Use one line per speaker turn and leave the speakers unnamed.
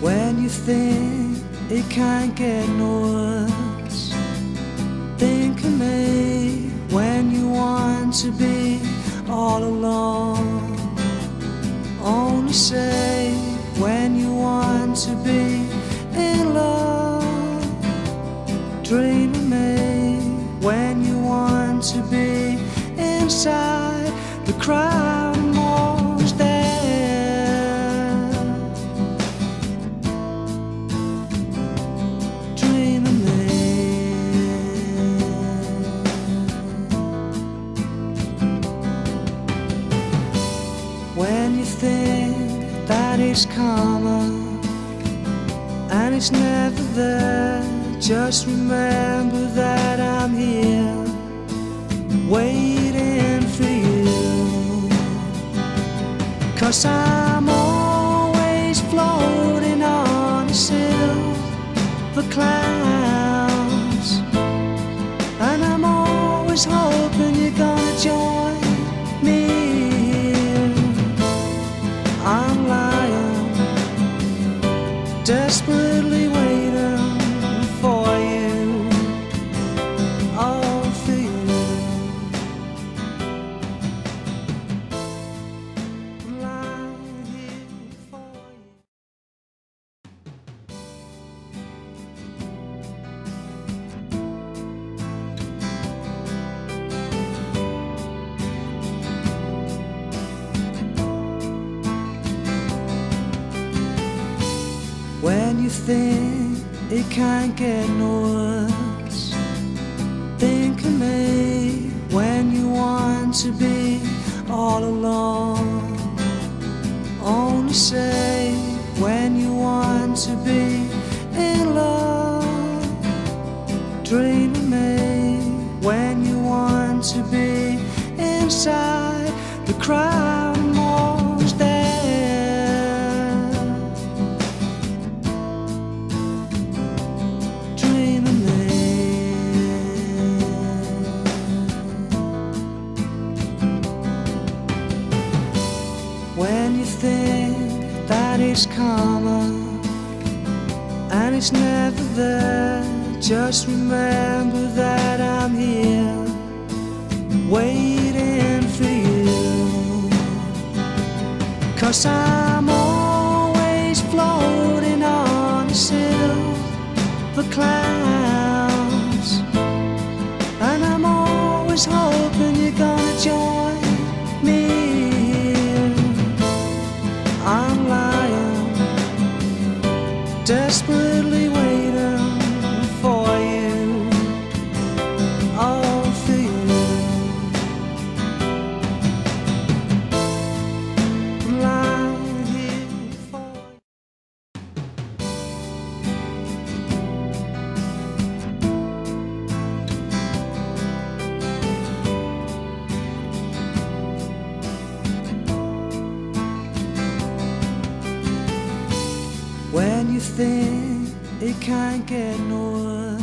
When you think it can't get no worse, think of me when you want to be all alone. Only say when you want to be in love. Dream of me when you want to be inside the crowd and most there. Dream of me when you think that it's coming and it's never there. Just remember that I'm here waiting for you, 'cause I'm always floating on the silver clouds, and I'm always hoping you're gonna join me. I'm lying, desperately waiting for you, all for you. I'm lying here for you. When you think it can't get no worse, think of me when you want to be all alone. Only say when you want to be in love. Dream of me when you want to be inside the crowd and most there. Dream of me when you think that it's coming and it's never there. Just remember that I'm here waiting for you, 'cause I'm always floating on the silver clouds, and I'm always hoping you're gonna join me. I'm lying, desperately waiting for you, all for you. I'm lying here for you. When you think it can't get no worse,